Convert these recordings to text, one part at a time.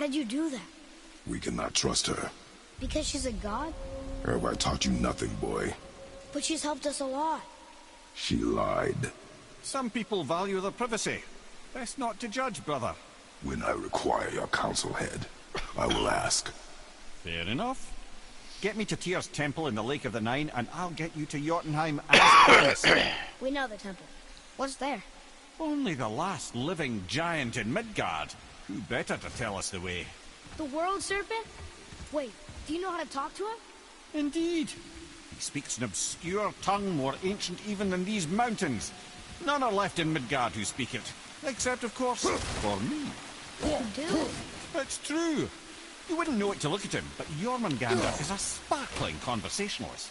did you do that? We cannot trust her. Because she's a god? Have I taught you nothing, boy? But she's helped us a lot. She lied. Some people value their privacy. Best not to judge, brother. When I require your council head, I will ask. Fair enough. Get me to Tyr's temple in the Lake of the Nine, and I'll get you to Jotunheim as promised. We know the temple. What's there? Only the last living giant in Midgard. Who better to tell us the way? The World Serpent? Wait, do you know how to talk to him? Indeed. He speaks an obscure tongue more ancient even than these mountains. None are left in Midgard who speak it. Except, of course, for me. You do? It's true. You wouldn't know it to look at him, but Jormungandr is a sparkling conversationalist.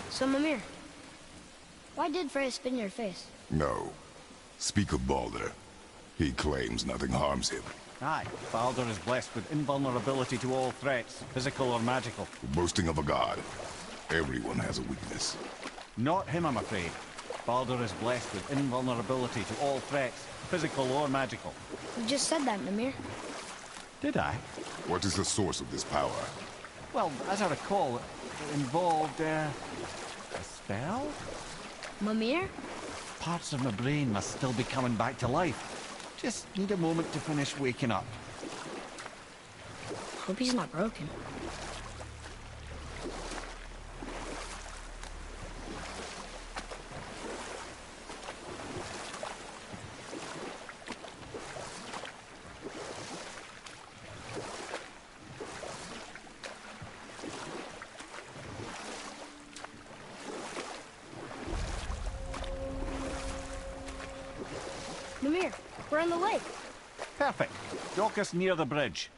So, Mimir, why did Freya spin your face? No. Speak of Baldur. He claims nothing harms him. Aye, Baldur is blessed with invulnerability to all threats, physical or magical. The boasting of a god. Everyone has a weakness. Not him, I'm afraid. Baldur is blessed with invulnerability to all threats, physical or magical. You just said that, Mimir. Did I? What is the source of this power? Well, as I recall, it involved, a spell? Mimir? Parts of my brain must still be coming back to life. Just need a moment to finish waking up. Hope he's not broken. Mimir, we're in the lake. Perfect. Dock us near the bridge.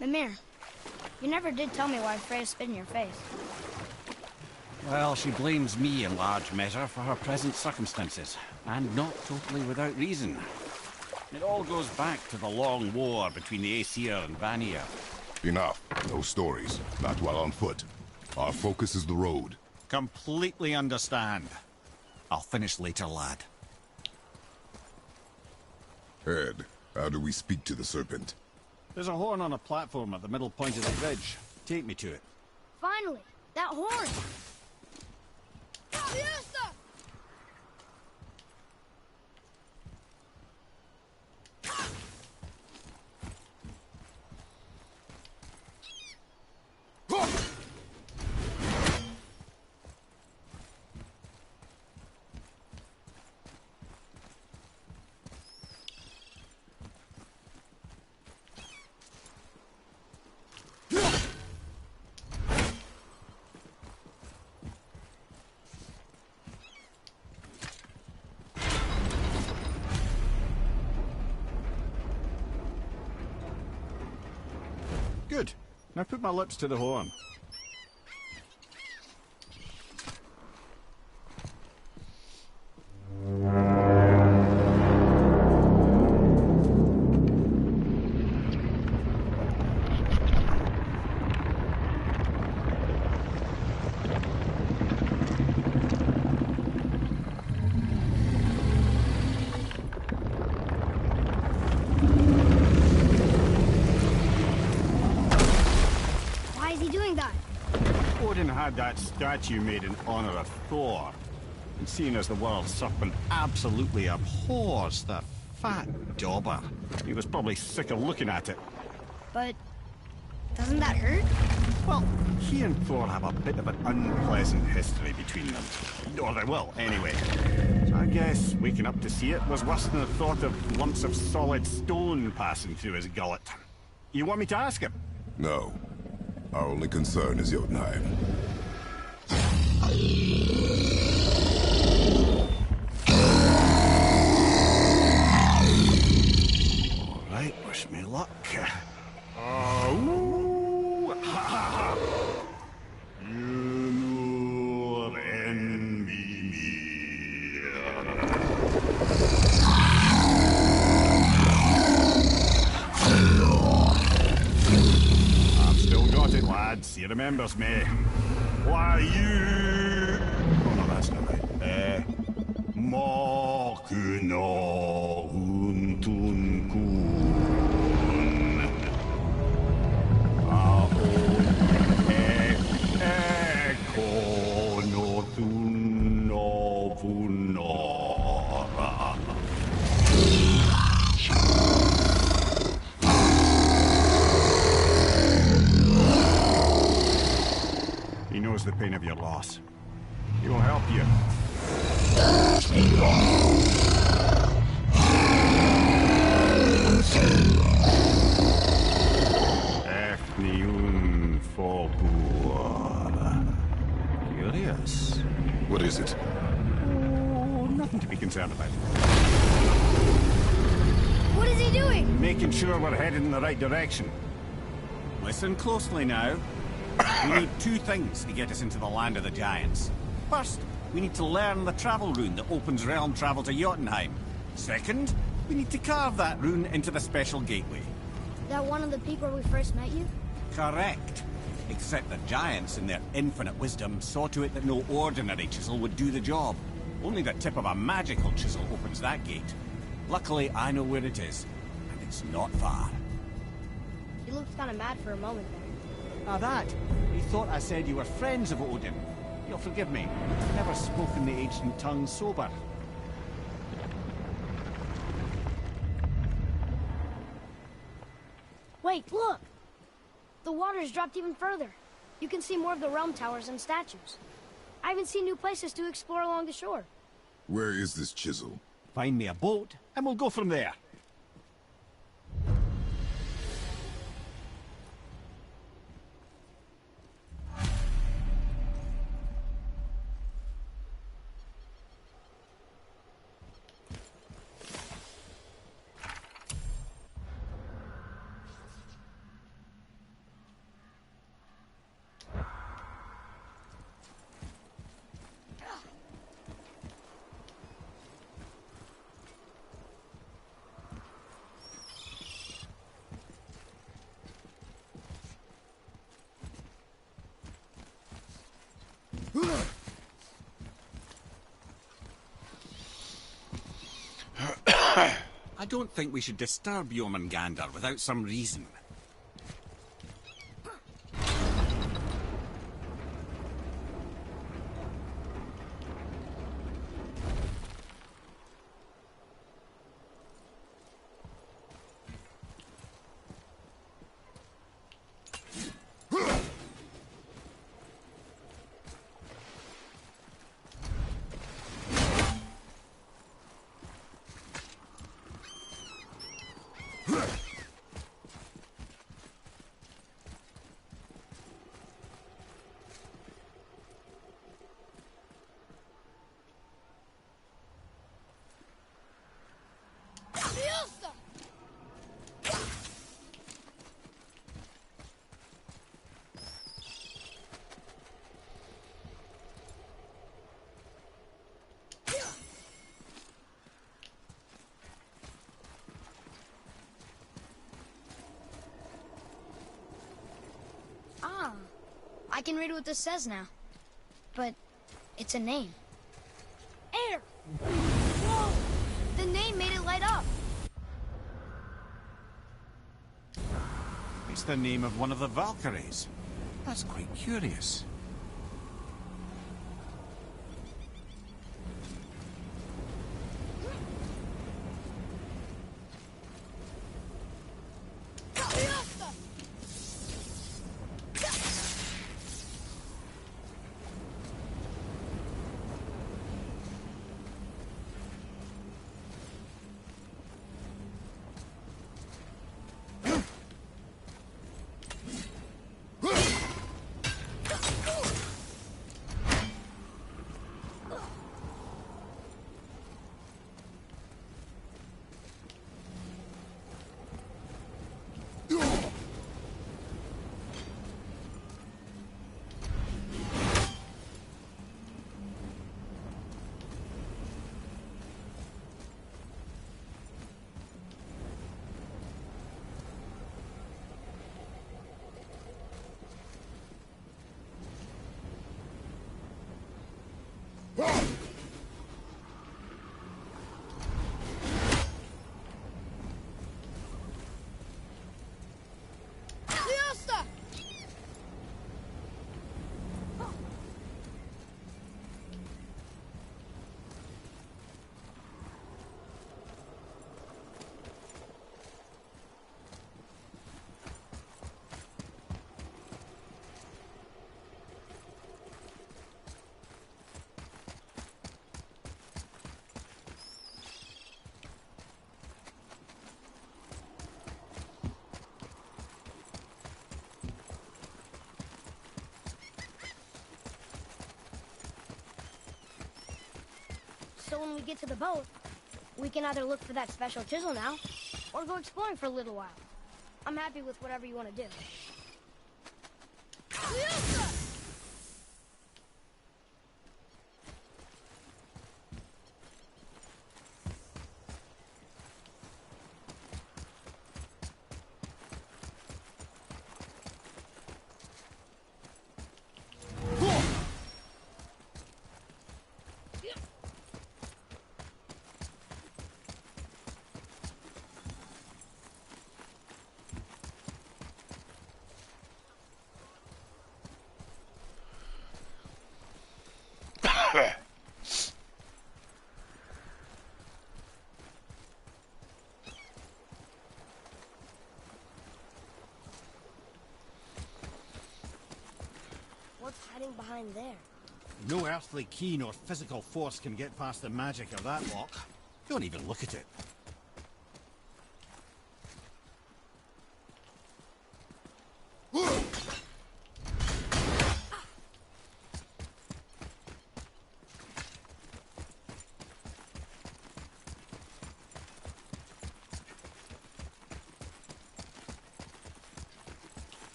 Mimir, you never did tell me why Freya spit in your face. Well, she blames me in large measure for her present circumstances, and not totally without reason. It all goes back to the long war between the Aesir and Vanir. Enough. No stories. Not while on foot. Our focus is the road. Completely understand. I'll finish later, lad. Ed, how do we speak to the serpent? There's a horn on a platform at the middle point of the bridge. Take me to it. Finally! That horn! Good. Now put my lips to the horn. Why is he doing that? Odin had that statue made in honor of Thor. And seeing as the world serpent absolutely abhors the fat dauber, he was probably sick of looking at it. But doesn't that hurt? Well, he and Thor have a bit of an unpleasant history between them. Or they will, anyway. So I guess waking up to see it was worse than the thought of lumps of solid stone passing through his gullet. You want me to ask him? No. Our only concern is Jotunheim. All right, wish me luck. Oh, ha ha ha! You envy me. I've still got it, lads. He remembers me. Why you? Oh no, that's not right. Mokuno Huntun Kun. Eko no Tuno Vunora. He knows the pain of your loss. He will help you. Efniun Fogur. Curious. What is it? Oh, nothing to be concerned about. What is he doing? Making sure we're headed in the right direction. Listen closely now. We need two things to get us into the land of the giants. First, we need to learn the travel rune that opens realm travel to Jotunheim. Second, we need to carve that rune into the special gateway. That one on the peak where we first met you? Correct. Except the giants, in their infinite wisdom, saw to it that no ordinary chisel would do the job. Only the tip of a magical chisel opens that gate. Luckily, I know where it is, and it's not far. You looked kind of mad for a moment there. Ah, that. He thought I said you were friends of Odin. You'll forgive me. I've never spoken the ancient tongue sober. Wait, look! The water's dropped even further. You can see more of the realm towers and statues. I even see new places to explore along the shore. Where is this chisel? Find me a boat, and we'll go from there. I don't think we should disturb Jormungandr without some reason. I can read what this says now. But it's a name. Air! Whoa! The name made it light up. It's the name of one of the Valkyries. That's quite curious. So when we get to the boat, we can either look for that special chisel now, or go exploring for a little while. I'm happy with whatever you want to do. What's hiding behind there? No earthly key nor physical force can get past the magic of that lock. Don't even look at it.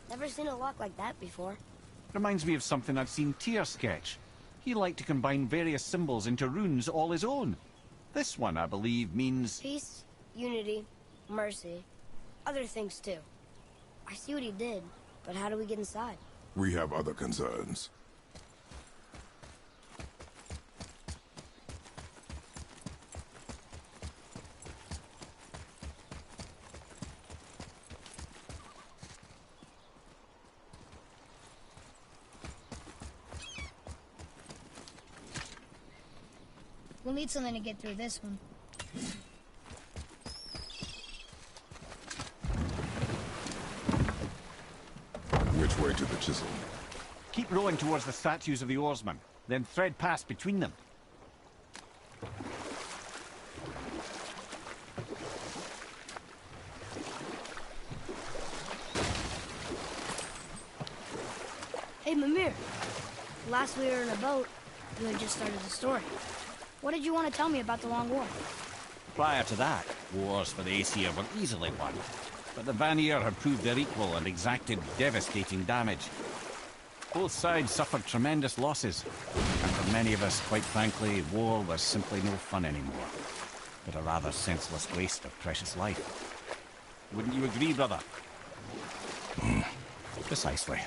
Never seen a lock like that before. Reminds me of something I've seen Tyr sketch. He liked to combine various symbols into runes all his own. This one, I believe, means... Peace, unity, mercy, other things too. I see what he did, but how do we get inside? We have other concerns. We'll need something to get through this one. Which way to the chisel? Keep rowing towards the statues of the oarsmen, then thread past between them. Hey, Mimir. Last we were in a boat, you had just started the story. What did you want to tell me about the Long War? Prior to that, wars for the Aesir were easily won, but the Vanir had proved their equal and exacted devastating damage. Both sides suffered tremendous losses, and for many of us, quite frankly, war was simply no fun anymore, but a rather senseless waste of precious life. Wouldn't you agree, brother? Precisely.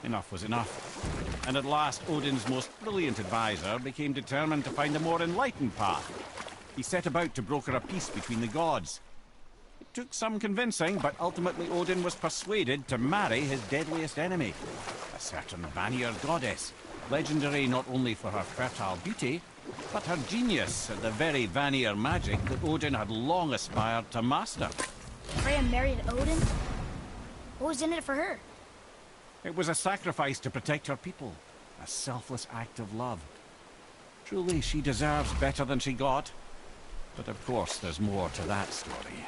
Enough was enough. And at last, Odin's most brilliant advisor became determined to find a more enlightened path. He set about to broker a peace between the gods. It took some convincing, but ultimately Odin was persuaded to marry his deadliest enemy, a certain Vanir goddess, legendary not only for her fertile beauty, but her genius at the very Vanir magic that Odin had long aspired to master. Freya married Odin? What was in it for her? It was a sacrifice to protect her people, a selfless act of love. Truly, she deserves better than she got. But of course, there's more to that story.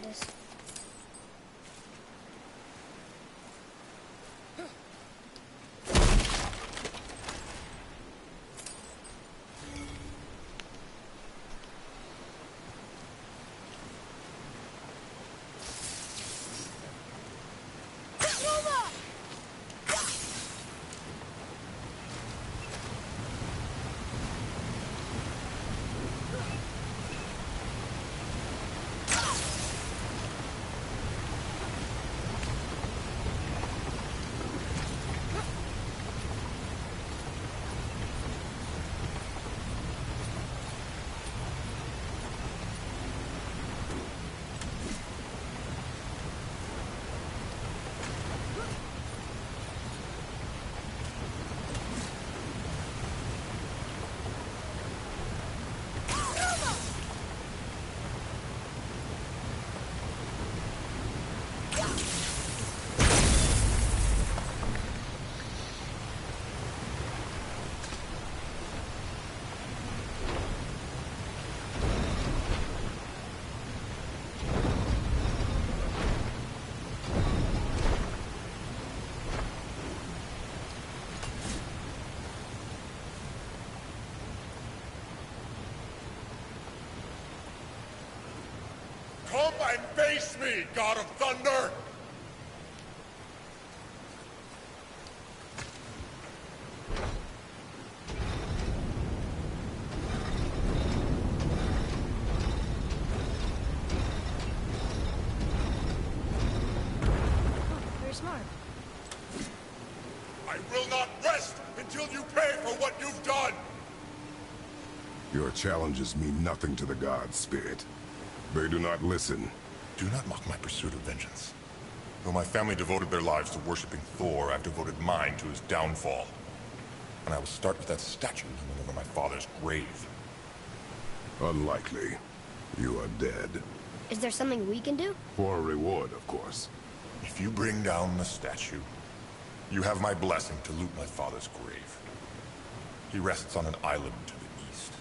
this. Come and face me, God of Thunder! Very smart. I will not rest until you pay for what you've done! Your challenges mean nothing to the gods, Spirit. They do not listen. Do not mock my pursuit of vengeance. Though my family devoted their lives to worshipping Thor, I've devoted mine to his downfall. And I will start with that statue hanging over my father's grave. Unlikely. You are dead. Is there something we can do? For a reward, of course. If you bring down the statue, you have my blessing to loot my father's grave. He rests on an island to the east.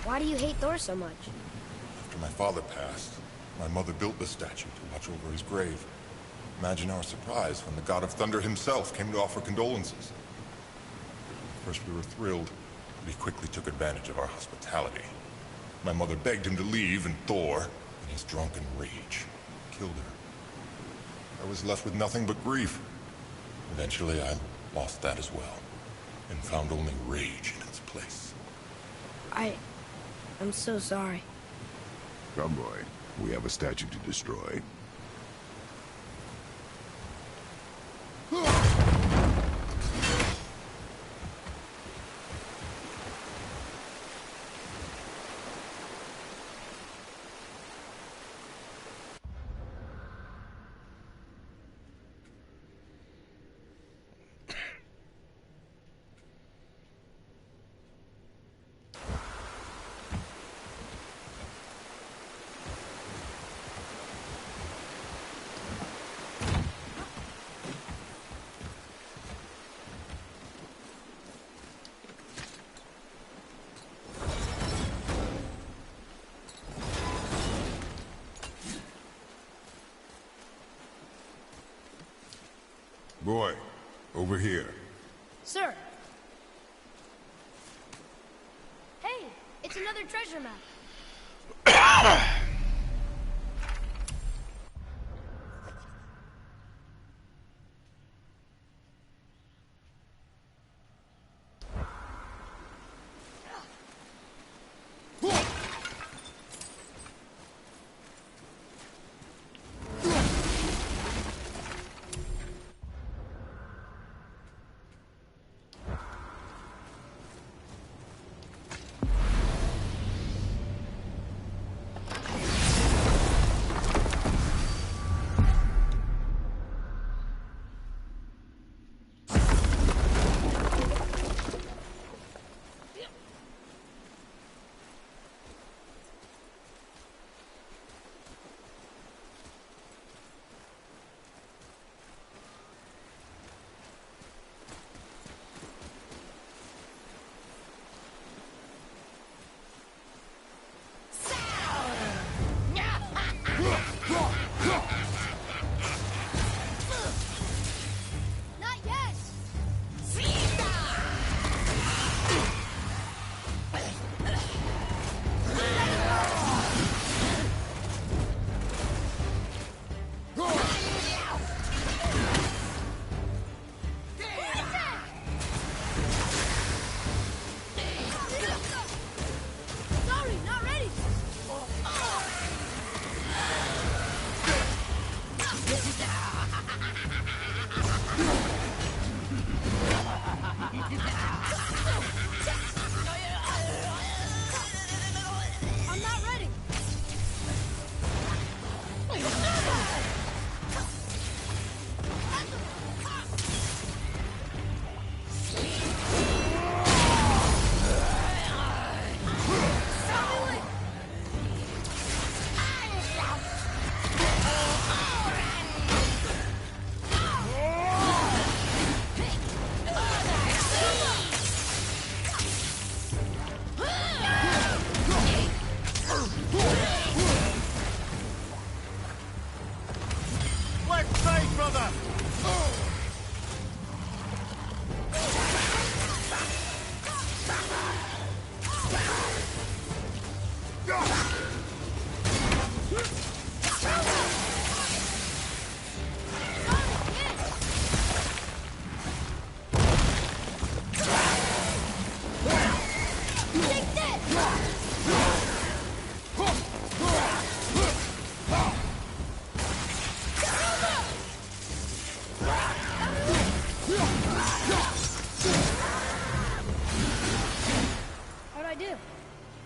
Why do you hate Thor so much? After my father passed, my mother built the statue to watch over his grave. Imagine our surprise when the God of Thunder himself came to offer condolences. First we were thrilled, but he quickly took advantage of our hospitality. My mother begged him to leave, and Thor, in his drunken rage, killed her. I was left with nothing but grief. Eventually I lost that as well, and found only rage in its place. I'm so sorry. Come, boy. We have a statue to destroy. Boy, over here. Sir! Hey, it's another treasure map.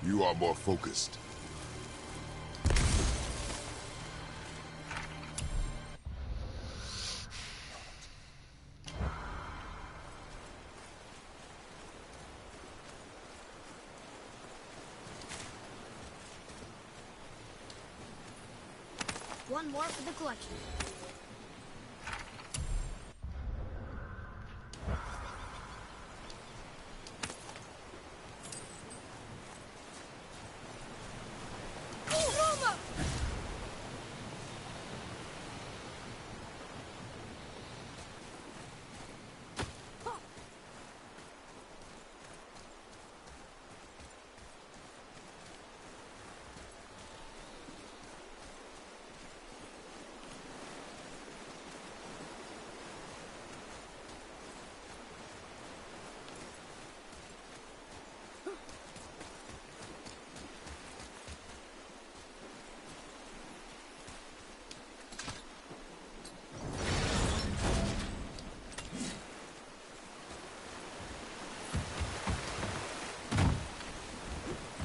You are more focused. One more for the collection.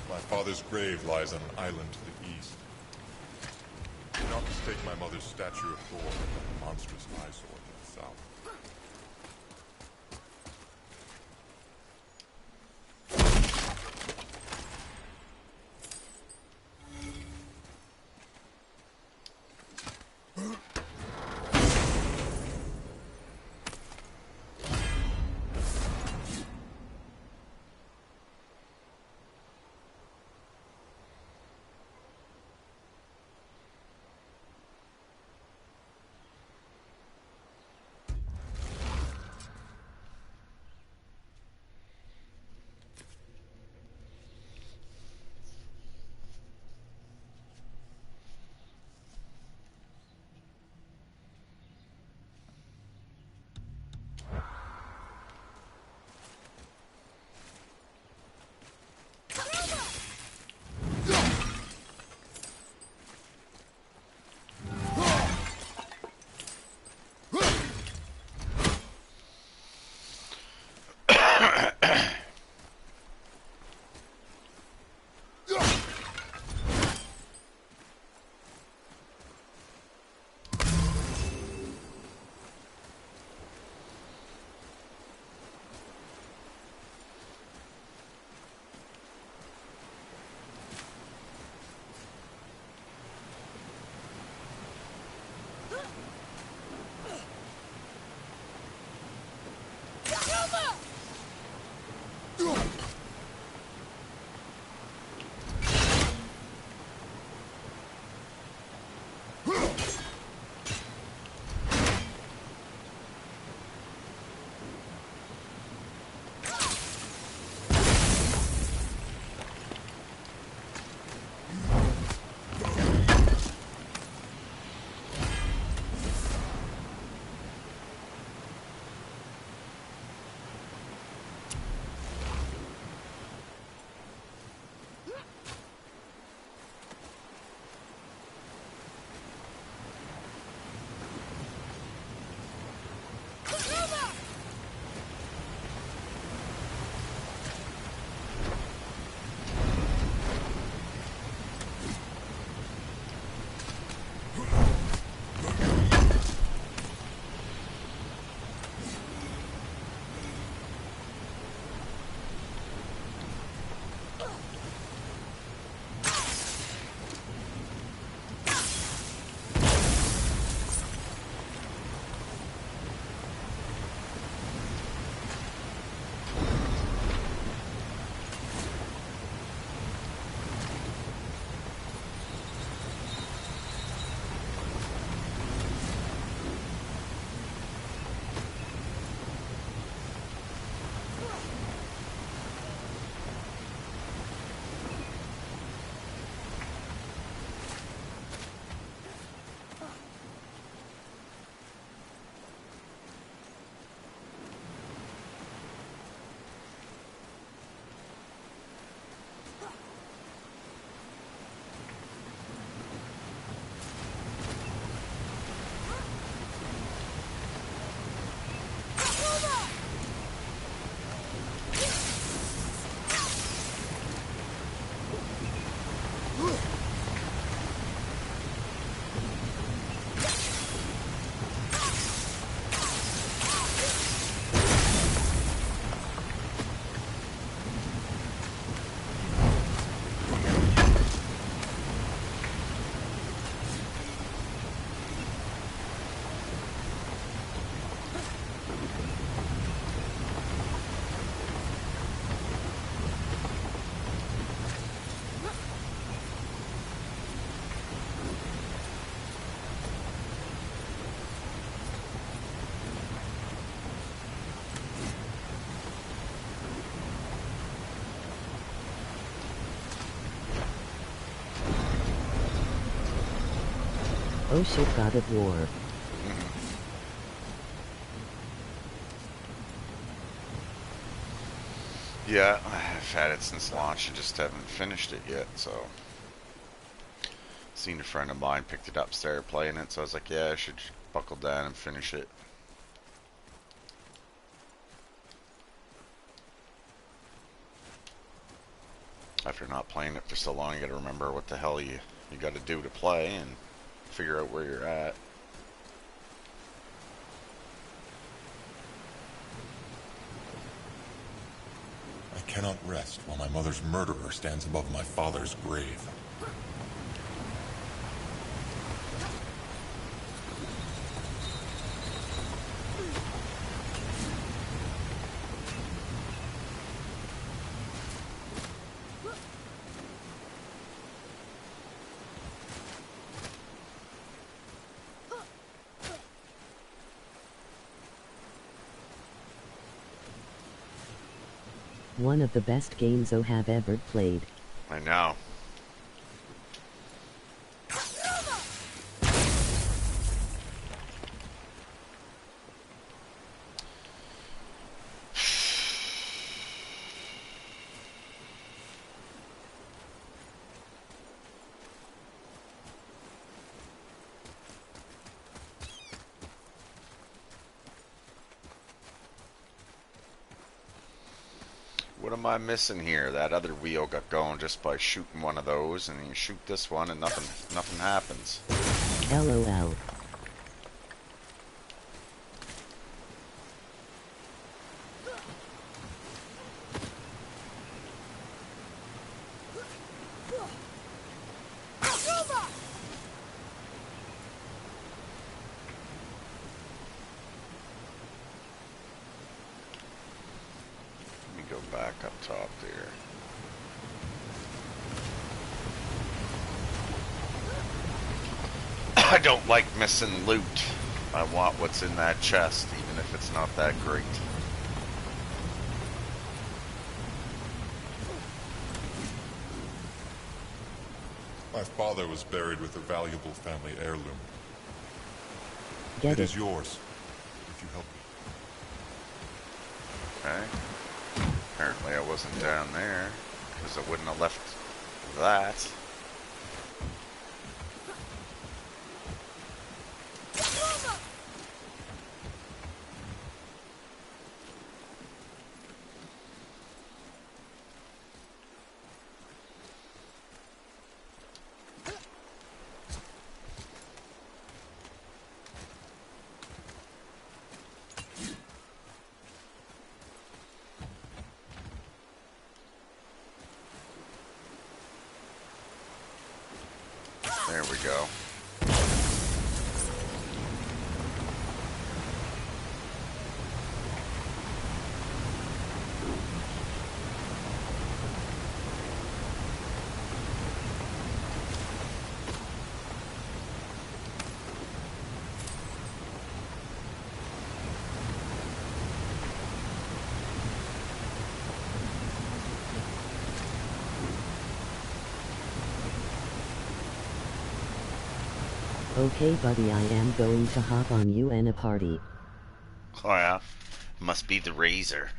My father's grave lies on an island to the east. Do not mistake my mother's statue of Thor for the monstrous eyesore to the south. Oh shit, God of War. Yeah, I've had it since launch. I just haven't finished it yet, so. Seen a friend of mine picked it up, started playing it, so I was like, yeah, I should buckle down and finish it. After not playing it for so long, you gotta remember what the hell you gotta do to play and figure out where you're at. I cannot rest while my mother's murderer stands above my father's grave. One of the best games I have ever played. I know. What am I missing here? That other wheel got going just by shooting one of those, and you shoot this one and nothing happens. LOL. Back up top there. I don't like missing loot. I want what's in that chest, even if it's not that great. My father was buried with a valuable family heirloom. Get It it. is yours, if you help me. Okay. Apparently I wasn't down there, because I wouldn't have left that. There we go. Okay buddy, I am going to hop on you in a party. Oh yeah, must be the razor.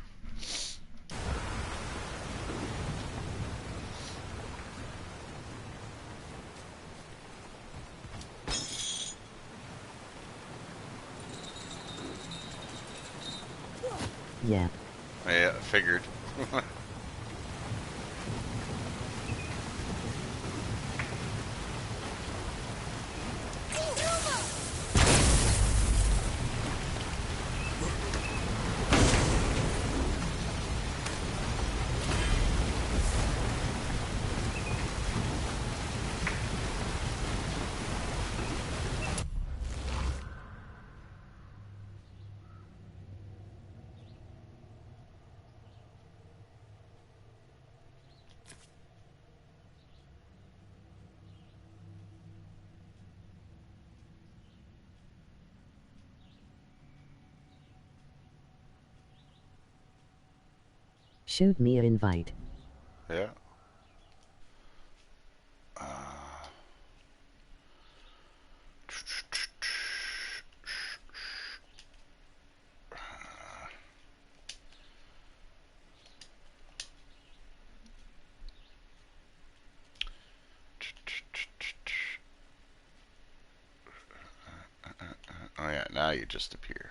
Yeah. Yeah, figured. Shoot me an invite. Yeah. now you just appear.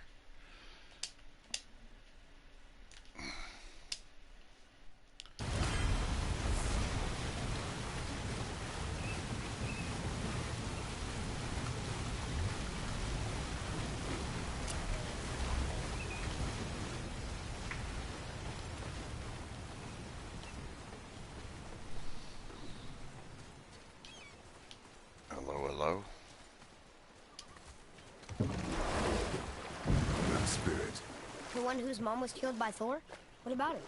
Hello, hello. That spirit. The one whose mom was killed by Thor? What about it?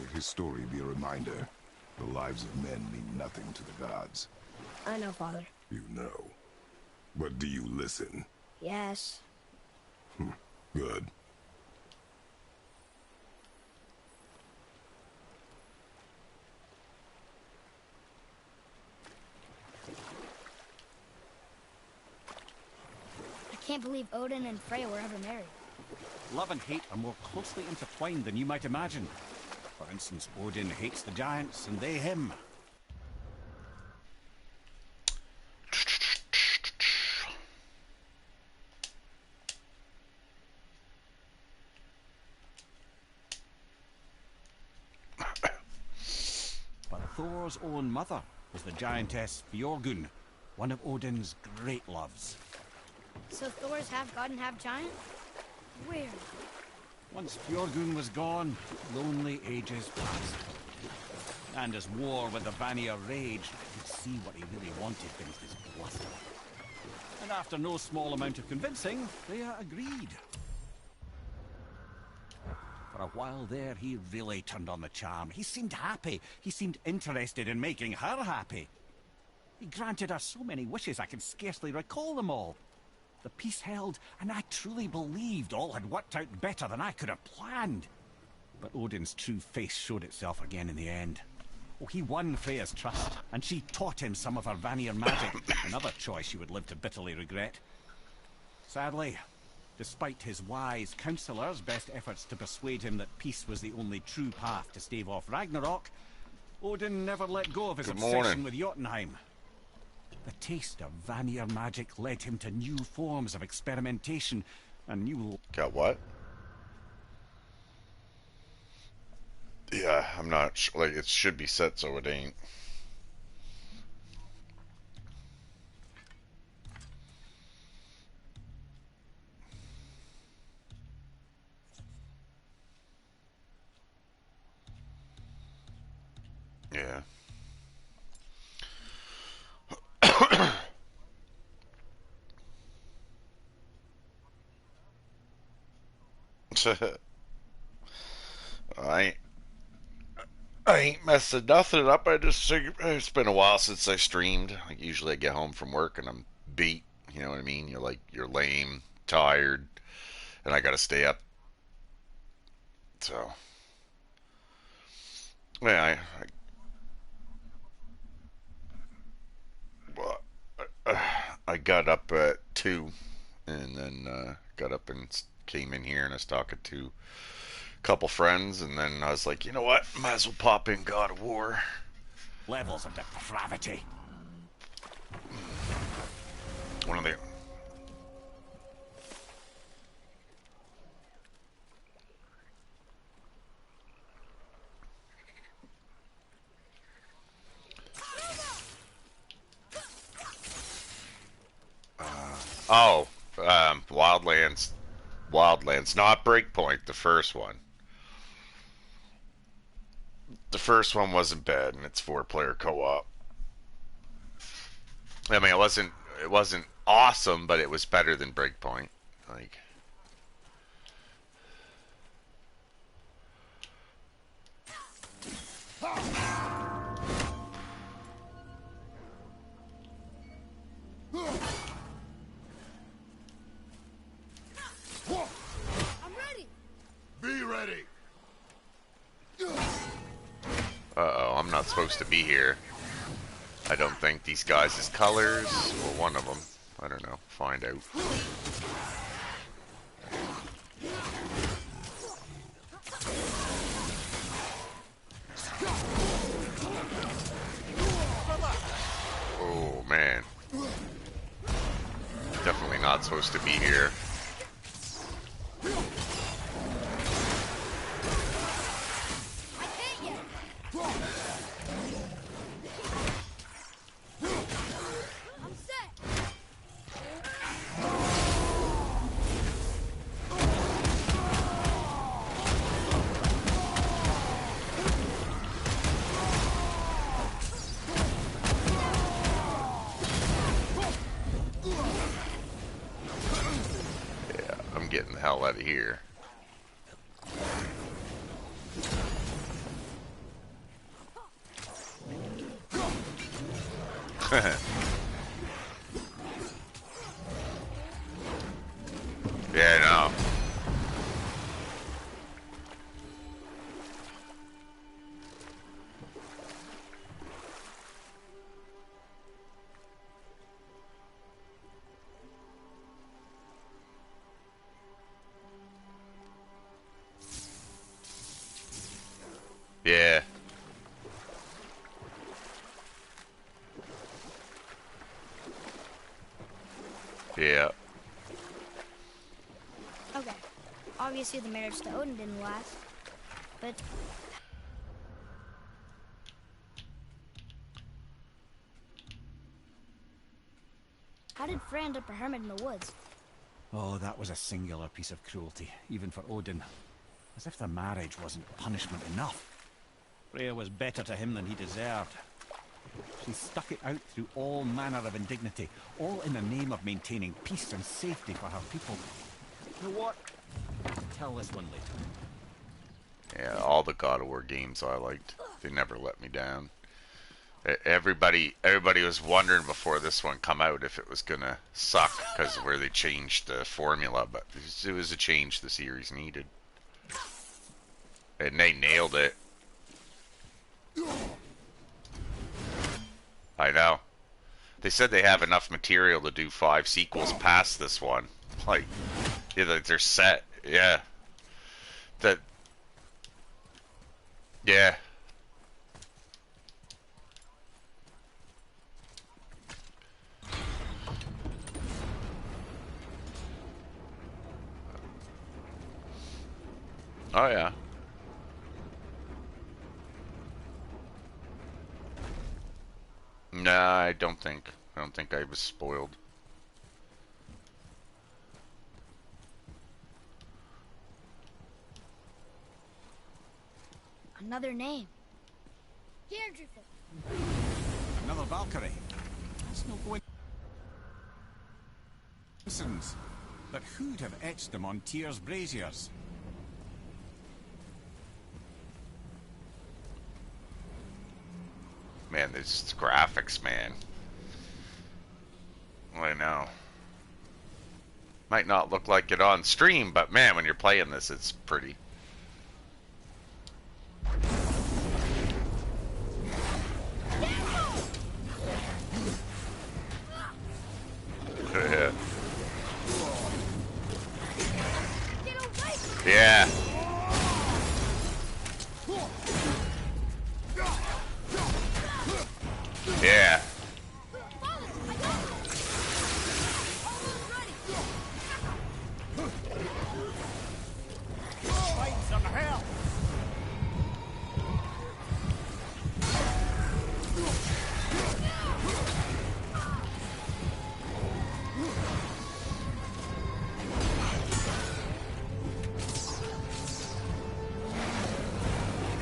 Let his story be a reminder. The lives of men mean nothing to the gods. I know, Father. You know. But do you listen? Yes. Good. I can't believe Odin and Freya were ever married. Love and hate are more closely intertwined than you might imagine. For instance, Odin hates the giants and they him. But Thor's own mother was the giantess Fjorgun, one of Odin's great loves. So Thor's half god and half giant? Weird. Once Fjorgun was gone, lonely ages passed. And as war with the Vanir raged, I could see what he really wanted beneath his bluster. And after no small amount of convincing, Freya agreed. For a while there, he really turned on the charm. He seemed happy. He seemed interested in making her happy. He granted her so many wishes I can scarcely recall them all. The peace held, and I truly believed all had worked out better than I could have planned. But Odin's true face showed itself again in the end. Oh, he won Freya's trust, and she taught him some of her Vanir magic, another choice he would live to bitterly regret. Sadly, despite his wise counselors' best efforts to persuade him that peace was the only true path to stave off Ragnarok, Odin never let go of his obsession with Jotunheim. The taste of Vanir magic led him to new forms of experimentation and new... Got what? Yeah, I'm not sure. Like, it should be set so it ain't. Yeah. I ain't messing nothing up. I just figured it's been a while since I streamed. Like usually I get home from work and I'm beat. You know what I mean? You're lame, tired, and I gotta stay up. So yeah, I got up at 2, and then got up and came in here and I was talking to a couple friends, and then I was like, you know what? Might as well pop in God of War. levels of depravity. One of the... Wildlands, not Breakpoint, the first one. The first one wasn't bad, and it's 4-player co-op. I mean, it wasn't awesome, but it was better than Breakpoint. Like, I'm ready. Be ready. uh-oh, I'm not supposed to be here. I don't think these guys' colors, or one of them. I don't know. Find out. Oh, man. Definitely not supposed to be here. hell out of here. Yeah, no. Yeah. Yeah. Okay. Obviously the marriage to Odin didn't last. But... how did Frey end up a hermit in the woods? Oh, that was a singular piece of cruelty, even for Odin. As if the marriage wasn't punishment enough. Freya was better to him than he deserved. She stuck it out through all manner of indignity, all in the name of maintaining peace and safety for her people. You know what? Tell this one later. Yeah, all the God of War games I liked. They never let me down. Everybody was wondering before this one come out if it was gonna suck because of where they changed the formula, but it was a change the series needed. And they nailed it. I know. They said they have enough material to do 5 sequels past this one. Like, yeah, they're set. Yeah. Yeah. Oh, yeah. Nah, I don't think I was spoiled. Another name. Deirdre. Another Valkyrie. That's no coincidence. But who'd have etched them on Tyr's braziers? Man, this graphics, man. I know. Might not look like it on stream, but man, when you're playing this, it's pretty. Yeah. Yeah. Yeah.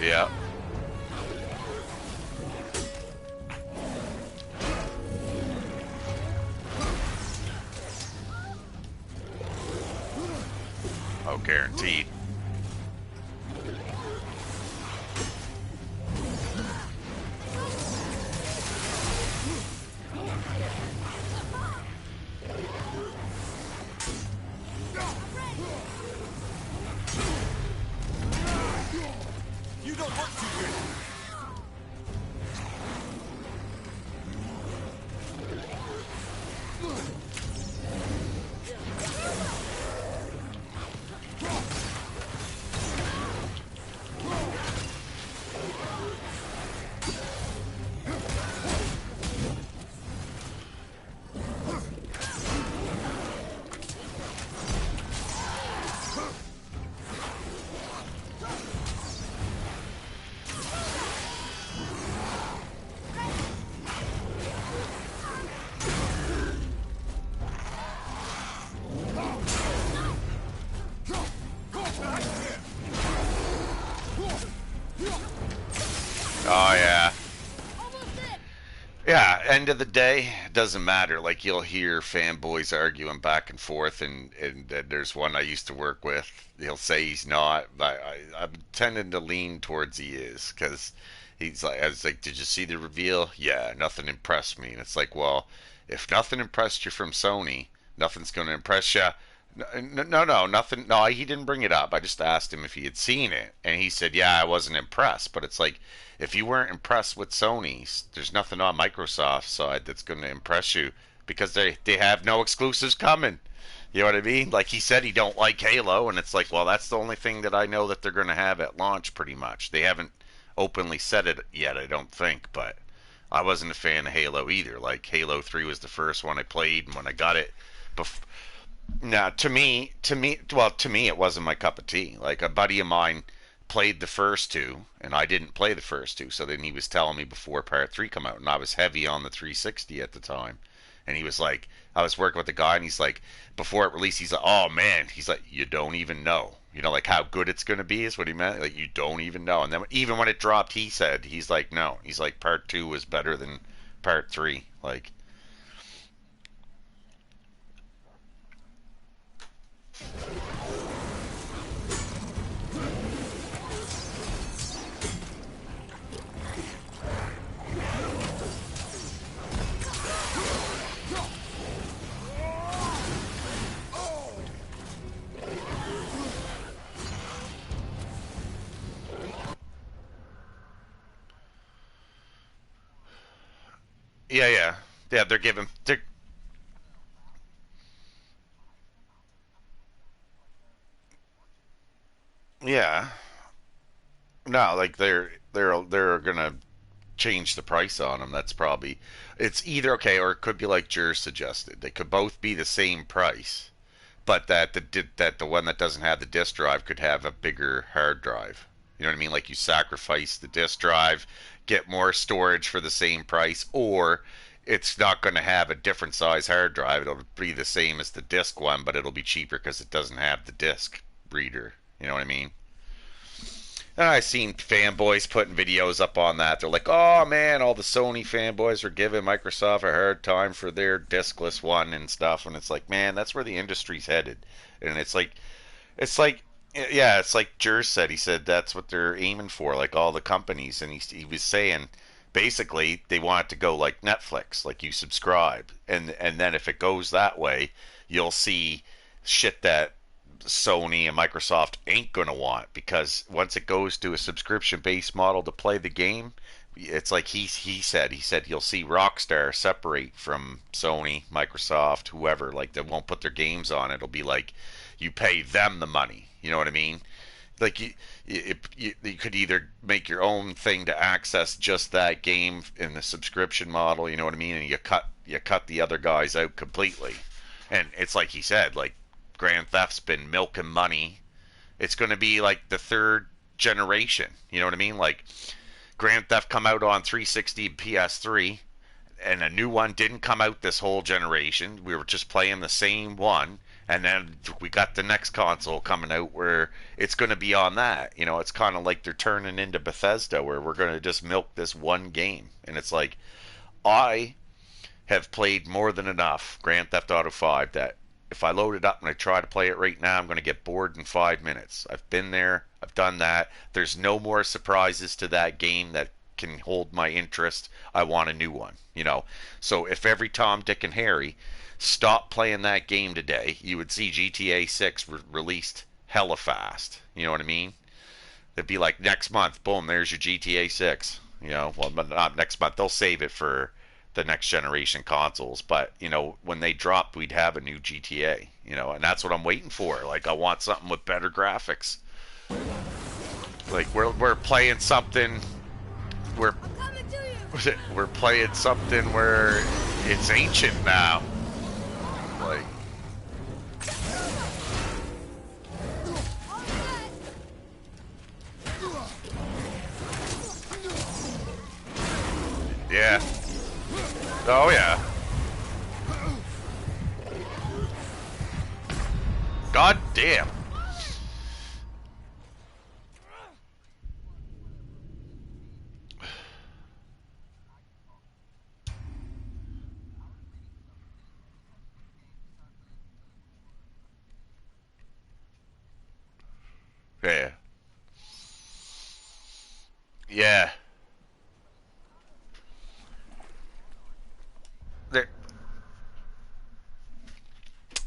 Yeah. Oh, guaranteed. You don't look too good. Oh, yeah. Yeah, end of the day, it doesn't matter. Like you'll hear fanboys arguing back and forth, and there's one I used to work with. He'll say he's not, but I'm tending to lean towards he is because he's like, I was like, did you see the reveal? Yeah, nothing impressed me. And it's like, well, if nothing impressed you from Sony, nothing's going to impress you. No, nothing. No, he didn't bring it up. I just asked him if he had seen it, and he said, "Yeah, I wasn't impressed." But it's like, if you weren't impressed with Sony's, there's nothing on Microsoft's side that's going to impress you because they have no exclusives coming. You know what I mean? Like he said, he don't like Halo, and it's like, well, that's the only thing that I know that they're going to have at launch, pretty much. They haven't openly said it yet, I don't think, but I wasn't a fan of Halo either. Like Halo 3 was the first one I played, and when I got it, now, to me, it wasn't my cup of tea. Like a buddy of mine played the first two, and I didn't play the first two. So then he was telling me before Part 3 come out, and I was heavy on the 360 at the time. And he was like, I was working with the guy, and he's like, before it released, he's like, oh man, he's like, you don't even know. You know, like how good it's going to be is what he meant. Like, you don't even know. And then even when it dropped, he said, he's like, no. He's like, Part 2 was better than Part 3. Like, yeah, they're giving, yeah. No, like they're gonna change the price on them. That's probably it's either okay or it could be like Jers suggested. They could both be the same price, but that the one that doesn't have the disk drive could have a bigger hard drive. You know what I mean? Like you sacrifice the disk drive, get more storage for the same price, or it's not going to have a different size hard drive. It'll be the same as the disk one, but it'll be cheaper because it doesn't have the disk reader. You know what I mean? And I've seen fanboys putting videos up on that. They're like, oh man, all the Sony fanboys are giving Microsoft a hard time for their diskless one and stuff. And it's like, man, that's where the industry's headed. And it's like, yeah, it's like Jers said. He said that's what they're aiming for, like all the companies. And he was saying basically they want it to go like Netflix, like you subscribe. And then if it goes that way, you'll see shit that Sony and Microsoft ain't going to want because once it goes to a subscription based model to play the game, it's like he said you'll see Rockstar separate from Sony, Microsoft, whoever. Like they won't put their games on. It'll be like you pay them the money. You know what I mean? Like you could either make your own thing to access just that game in the subscription model. You know what I mean? And you cut the other guys out completely. And it's like he said, like Grand Theft's been milking money. It's going to be like the third generation. You know what I mean? Like Grand Theft come out on 360 and PS3, and a new one didn't come out this whole generation. We were just playing the same one, and then we got the next console coming out where it's going to be on that. You know, it's kind of like they're turning into Bethesda, where we're going to just milk this one game, and it's like I have played more than enough Grand Theft Auto 5 that if I load it up and I try to play it right now, I'm going to get bored in 5 minutes. I've been there. I've done that. There's no more surprises to that game that can hold my interest. I want a new one, you know. So if every Tom, Dick, and Harry stopped playing that game today, you would see GTA 6 released hella fast. You know what I mean? It'd be like next month, boom, there's your GTA 6. You know, well, not next month. They'll save it for the next generation consoles, but you know when they dropped we'd have a new GTA, you know, and that's what I'm waiting for. Like I want something with better graphics. Like we're playing something we're we're playing something where it's ancient now. Like yeah. Oh yeah. God damn.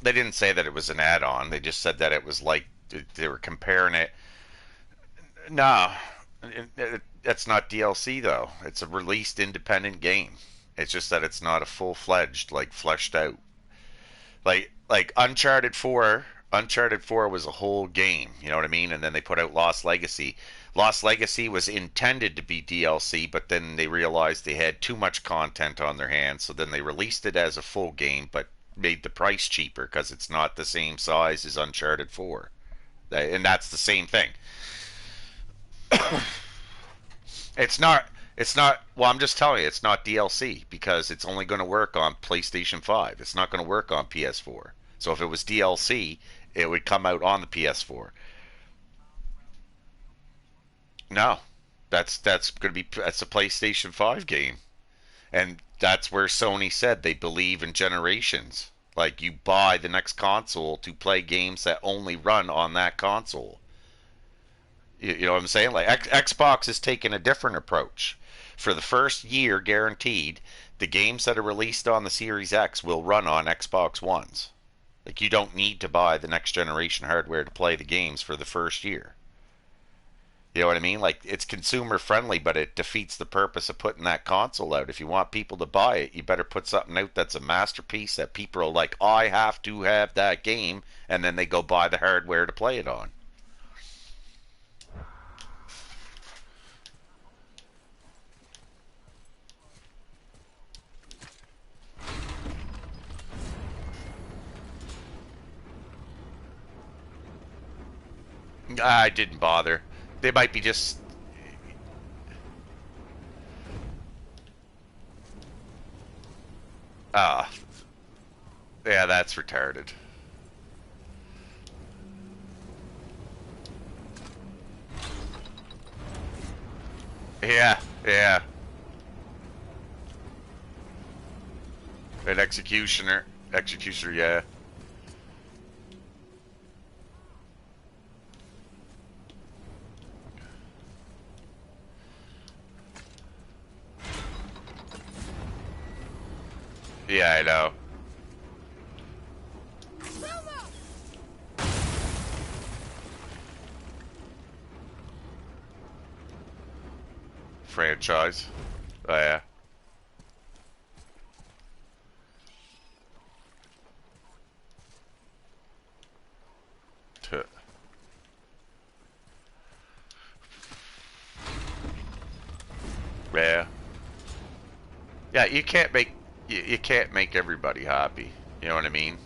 They didn't say that it was an add-on. They just said that it was like they were comparing it. No, that's not DLC though. It's a released independent game. It's just that it's not a full-fledged, like fleshed out. Like Uncharted 4. Uncharted 4 was a whole game, you know what I mean? And then they put out Lost Legacy. Lost Legacy was intended to be DLC, but then they realized they had too much content on their hands, so then they released it as a full game, but made the price cheaper because it's not the same size as Uncharted 4. And that's the same thing. It's not. Well, I'm just telling you, it's not DLC because it's only going to work on PlayStation 5. It's not going to work on PS4. So if it was DLC, it would come out on the PS4. No, that's going to be that's a PlayStation 5 game, and that's where Sony said they believe in generations. Like you buy the next console to play games that only run on that console. You know what I'm saying? Like Xbox is taking a different approach. For the first year, guaranteed, the games that are released on the Series X will run on Xbox Ones. Like you don't need to buy the next generation hardware to play the games for the first year. You know what I mean? Like it's consumer friendly, but it defeats the purpose of putting that console out. If you want people to buy it, you better put something out that's a masterpiece that people are like, I have to have that game, and then they go buy the hardware to play it on. I didn't bother. They might be just... yeah, that's retarded. Yeah, yeah. An executioner. Executioner, yeah. Yeah, I know. Franchise. Oh, yeah. Yeah. Yeah, you can't make you can't make everybody happy. You know what I mean?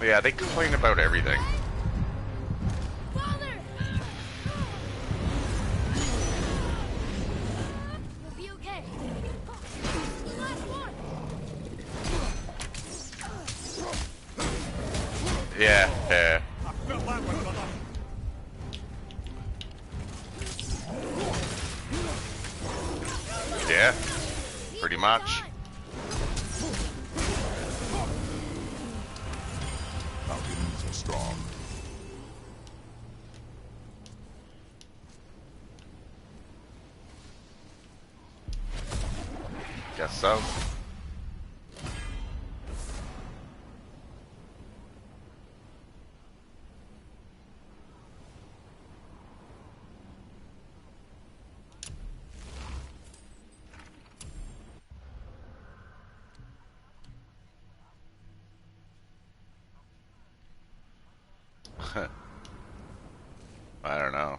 Yeah, they complain about everything. Father! We'll be okay. The last one! Yeah, yeah. I felt that one, brother. much. Falcons are strong. Guess so. I don't know.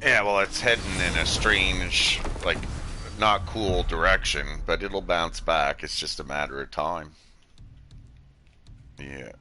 Yeah, well, it's heading in a strange, like, not cool direction, but it'll bounce back. It's just a matter of time. Yeah.